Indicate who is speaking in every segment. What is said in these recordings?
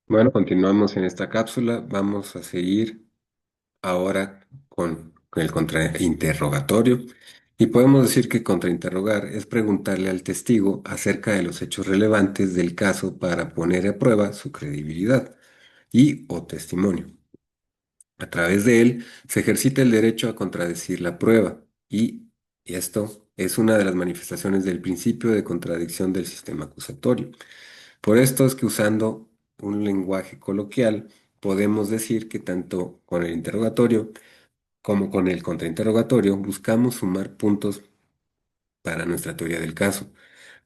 Speaker 1: Bueno, continuamos en esta cápsula. Vamos a seguir ahora con el contrainterrogatorio. Y podemos decir que contrainterrogar es preguntarle al testigo acerca de los hechos relevantes del caso para poner a prueba su credibilidad y o testimonio. A través de él se ejercita el derecho a contradecir la prueba y esto es una de las manifestaciones del principio de contradicción del sistema acusatorio. Por esto es que usando un lenguaje coloquial podemos decir que tanto con el interrogatorio como con el contrainterrogatorio buscamos sumar puntos para nuestra teoría del caso,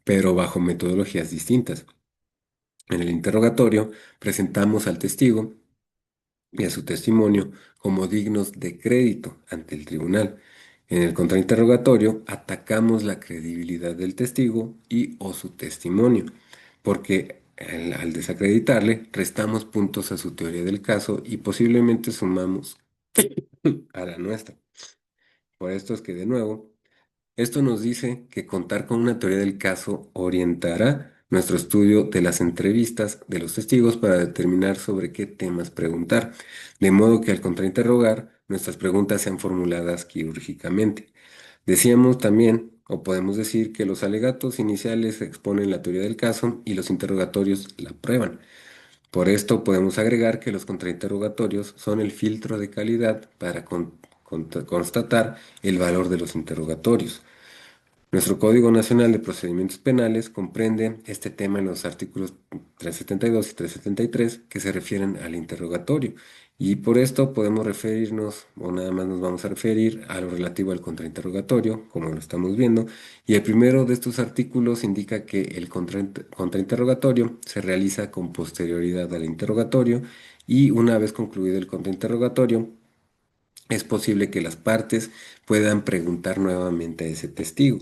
Speaker 1: pero bajo metodologías distintas. En el interrogatorio presentamos al testigo y a su testimonio como dignos de crédito ante el tribunal. En el contrainterrogatorio atacamos la credibilidad del testigo y o su testimonio, porque al desacreditarle restamos puntos a su teoría del caso y posiblemente sumamos a la nuestra. Por esto es que de nuevo esto nos dice que contar con una teoría del caso orientará nuestro estudio de las entrevistas de los testigos para determinar sobre qué temas preguntar, de modo que al contrainterrogar, nuestras preguntas sean formuladas quirúrgicamente. Decíamos también, o podemos decir, que los alegatos iniciales exponen la teoría del caso y los interrogatorios la prueban. Por esto podemos agregar que los contrainterrogatorios son el filtro de calidad para constatar el valor de los interrogatorios. Nuestro Código Nacional de Procedimientos Penales comprende este tema en los artículos 372 y 373 que se refieren al interrogatorio. Y por esto podemos referirnos, o nada más nos vamos a referir a lo relativo al contrainterrogatorio, como lo estamos viendo. Y el primero de estos artículos indica que el contrainterrogatorio se realiza con posterioridad al interrogatorio y una vez concluido el contrainterrogatorio, es posible que las partes puedan preguntar nuevamente a ese testigo.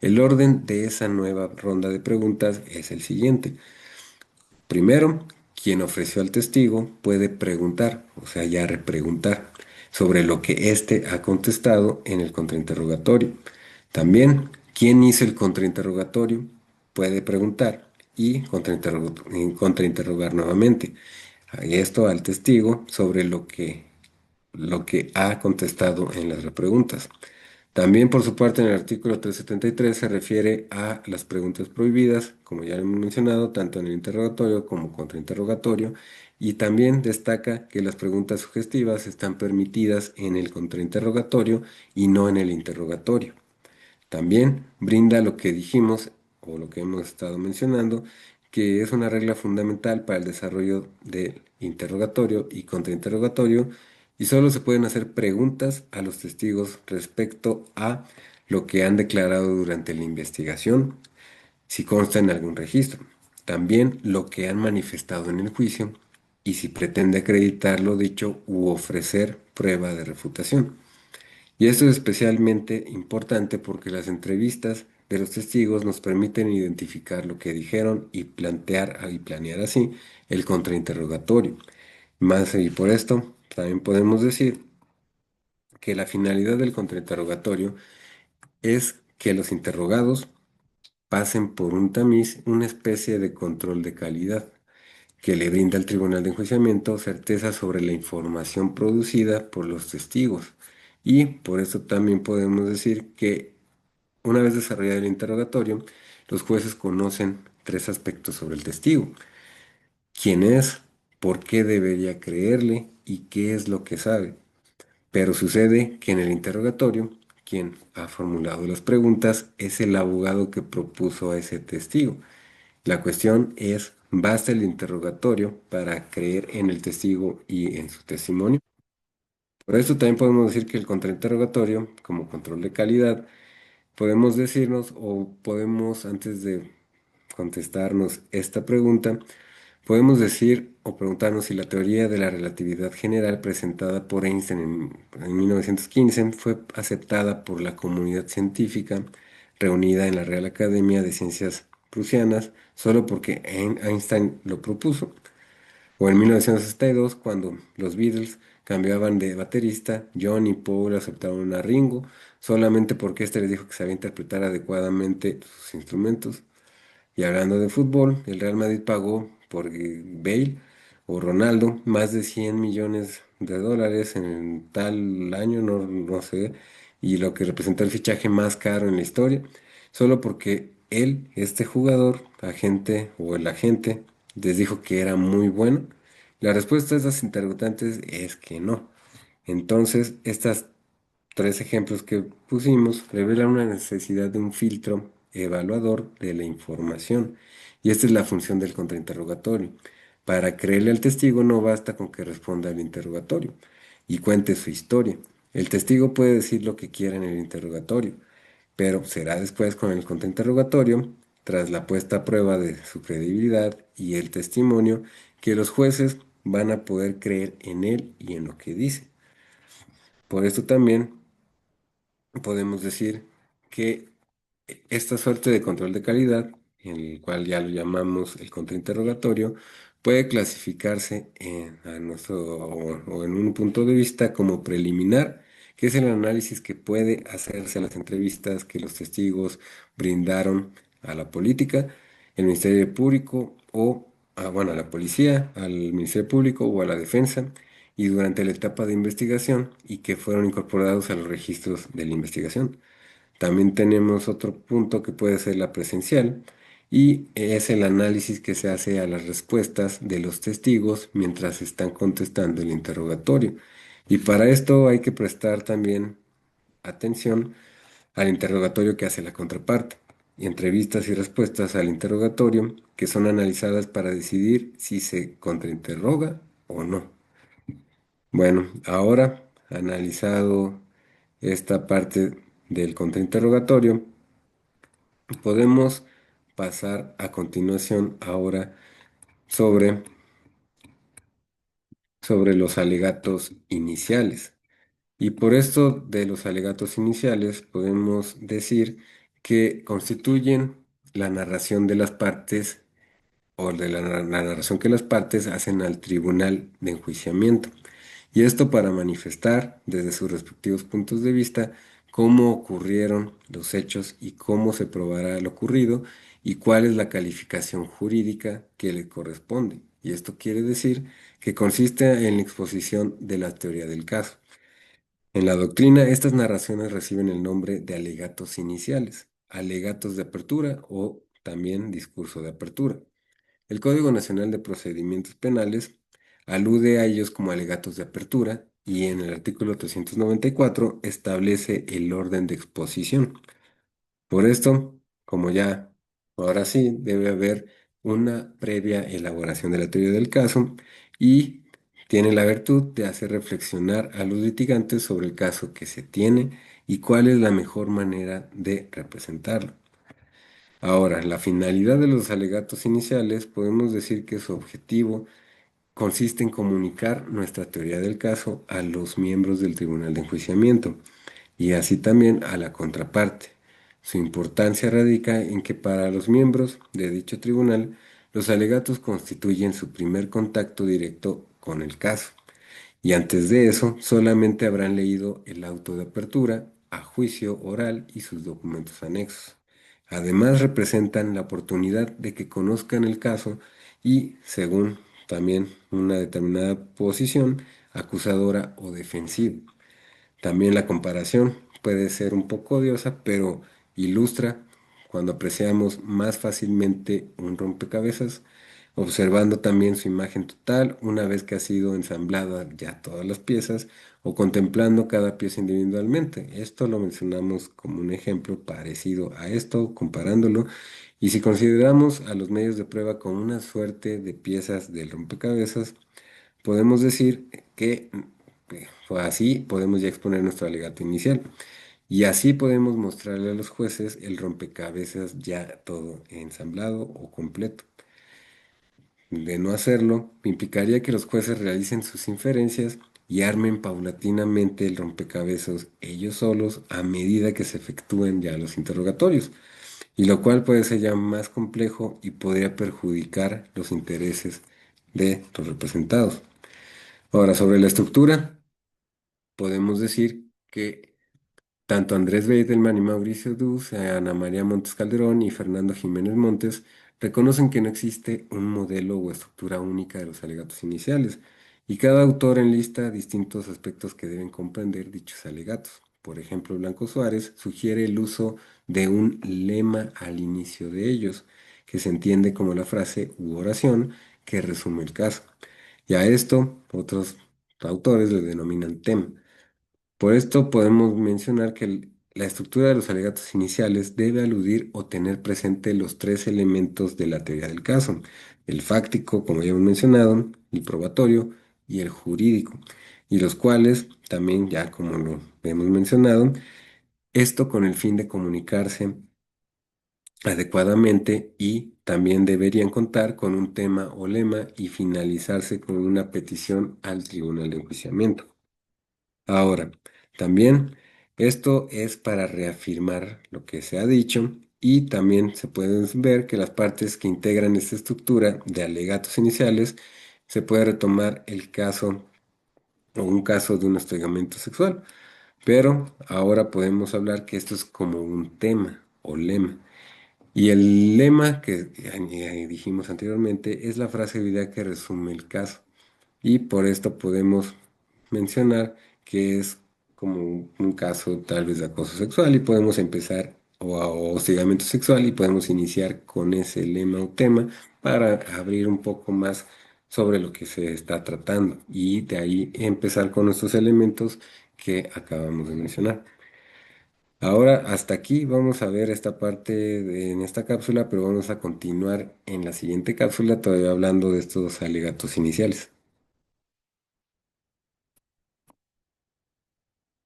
Speaker 1: El orden de esa nueva ronda de preguntas es el siguiente. Primero, quien ofreció al testigo puede preguntar, o sea, ya repreguntar, sobre lo que éste ha contestado en el contrainterrogatorio. También, quien hizo el contrainterrogatorio puede preguntar y contrainterrogar nuevamente. Y esto al testigo sobre lo que ha contestado en las repreguntas. También, por su parte, en el artículo 373 se refiere a las preguntas prohibidas, como ya hemos mencionado, tanto en el interrogatorio como contrainterrogatorio, y también destaca que las preguntas sugestivas están permitidas en el contrainterrogatorio y no en el interrogatorio. También brinda lo que dijimos o lo que hemos estado mencionando, que es una regla fundamental para el desarrollo del interrogatorio y contrainterrogatorio, y solo se pueden hacer preguntas a los testigos respecto a lo que han declarado durante la investigación, si consta en algún registro, también lo que han manifestado en el juicio y si pretende acreditar lo dicho u ofrecer prueba de refutación. Y esto es especialmente importante porque las entrevistas de los testigos nos permiten identificar lo que dijeron y plantear y planear así el contrainterrogatorio. Más y por esto también podemos decir que la finalidad del contrainterrogatorio es que los interrogados pasen por un tamiz, una especie de control de calidad que le brinda al tribunal de enjuiciamiento certeza sobre la información producida por los testigos. Y por eso también podemos decir que una vez desarrollado el interrogatorio, los jueces conocen tres aspectos sobre el testigo: quién es, por qué debería creerle y qué es lo que sabe. Pero sucede que en el interrogatorio, quien ha formulado las preguntas es el abogado que propuso a ese testigo. La cuestión es, ¿basta el interrogatorio para creer en el testigo y en su testimonio? Por eso también podemos decir que el contrainterrogatorio, como control de calidad, podemos decirnos o podemos, antes de contestarnos esta pregunta, podemos decir o preguntarnos si la teoría de la relatividad general presentada por Einstein en 1915 fue aceptada por la comunidad científica reunida en la Real Academia de Ciencias Prusianas solo porque Einstein lo propuso. O en 1962, cuando los Beatles cambiaban de baterista, John y Paul aceptaron a Ringo solamente porque éste les dijo que sabía interpretar adecuadamente sus instrumentos. Y hablando de fútbol, el Real Madrid pagó por Bale o Ronaldo, más de 100 millones de dólares en tal año, no sé, y lo que representa el fichaje más caro en la historia, solo porque él, este jugador, agente o el agente, les dijo que era muy bueno. La respuesta a estas interrogantes es que no. Entonces, estas tres ejemplos que pusimos revelan una necesidad de un filtro evaluador de la información. Y esta es la función del contrainterrogatorio. Para creerle al testigo no basta con que responda al interrogatorio y cuente su historia. El testigo puede decir lo que quiera en el interrogatorio, pero será después con el contrainterrogatorio, tras la puesta a prueba de su credibilidad y el testimonio, que los jueces van a poder creer en él y en lo que dice. Por esto también podemos decir que esta suerte de control de calidad, en el cual ya lo llamamos el contrainterrogatorio, puede clasificarse o en un punto de vista como preliminar, que es el análisis que puede hacerse a las entrevistas que los testigos brindaron a la política, el Ministerio Público bueno, a la policía, al Ministerio Público o a la defensa y durante la etapa de investigación y que fueron incorporados a los registros de la investigación. También tenemos otro punto que puede ser la presencial y es el análisis que se hace a las respuestas de los testigos mientras están contestando el interrogatorio. Y para esto hay que prestar también atención al interrogatorio que hace la contraparte y entrevistas y respuestas al interrogatorio que son analizadas para decidir si se contrainterroga o no. Bueno, ahora analizado esta parte del contrainterrogatorio, podemos pasar a continuación ahora sobre, sobre los alegatos iniciales. Y por esto de los alegatos iniciales podemos decir que constituyen la narración de las partes o de la narración que las partes hacen al tribunal de enjuiciamiento. Y esto para manifestar desde sus respectivos puntos de vista cómo ocurrieron los hechos y cómo se probará lo ocurrido y cuál es la calificación jurídica que le corresponde. Y esto quiere decir que consiste en la exposición de la teoría del caso. En la doctrina, estas narraciones reciben el nombre de alegatos iniciales, alegatos de apertura o también discurso de apertura. El Código Nacional de Procedimientos Penales alude a ellos como alegatos de apertura y en el artículo 394 establece el orden de exposición. Por esto, como ya ahora sí, debe haber una previa elaboración de la teoría del caso y tiene la virtud de hacer reflexionar a los litigantes sobre el caso que se tiene y cuál es la mejor manera de representarlo. Ahora, la finalidad de los alegatos iniciales podemos decir que su objetivo consiste en comunicar nuestra teoría del caso a los miembros del tribunal de enjuiciamiento y así también a la contraparte. Su importancia radica en que para los miembros de dicho tribunal, los alegatos constituyen su primer contacto directo con el caso y antes de eso solamente habrán leído el auto de apertura a juicio oral y sus documentos anexos. Además representan la oportunidad de que conozcan el caso y, según también una determinada posición, acusadora o defensiva. También la comparación puede ser un poco odiosa, pero ilustra cuando apreciamos más fácilmente un rompecabezas, observando también su imagen total una vez que ha sido ensamblada ya todas las piezas o contemplando cada pieza individualmente. Esto lo mencionamos como un ejemplo parecido a esto, comparándolo. Y si consideramos a los medios de prueba como una suerte de piezas del rompecabezas, podemos decir que así podemos ya exponer nuestro alegato inicial. Y así podemos mostrarle a los jueces el rompecabezas ya todo ensamblado o completo. De no hacerlo, implicaría que los jueces realicen sus inferencias y armen paulatinamente el rompecabezas ellos solos a medida que se efectúen ya los interrogatorios, y lo cual puede ser ya más complejo y podría perjudicar los intereses de los representados. Ahora, sobre la estructura, podemos decir que tanto Andrés Beidelman y Mauricio Dus, Ana María Montes Calderón y Fernando Jiménez Montes reconocen que no existe un modelo o estructura única de los alegatos iniciales, y cada autor enlista distintos aspectos que deben comprender dichos alegatos. Por ejemplo, Blanco Suárez sugiere el uso de un lema al inicio de ellos, que se entiende como la frase u oración que resume el caso. Y a esto otros autores le denominan tema. Por esto podemos mencionar que la estructura de los alegatos iniciales debe aludir o tener presente los tres elementos de la teoría del caso: el fáctico, como ya hemos mencionado, el probatorio y el jurídico, y los cuales también, ya como lo hemos mencionado, esto con el fin de comunicarse adecuadamente, y también deberían contar con un tema o lema y finalizarse con una petición al tribunal de enjuiciamiento. Ahora, también esto es para reafirmar lo que se ha dicho, y también se pueden ver que las partes que integran esta estructura de alegatos iniciales se puede retomar el caso o un caso de un hostigamiento sexual, pero ahora podemos hablar que esto es como un tema o lema. Y el lema que ya dijimos anteriormente es la frase de vida que resume el caso. Y por esto podemos mencionar que es como un caso tal vez de acoso sexual, y podemos empezar, o hostigamiento sexual, y podemos iniciar con ese lema o tema para abrir un poco más sobre lo que se está tratando, y de ahí empezar con nuestros elementos que acabamos de mencionar. Ahora, hasta aquí vamos a ver esta parte en esta cápsula, pero vamos a continuar en la siguiente cápsula todavía hablando de estos alegatos iniciales.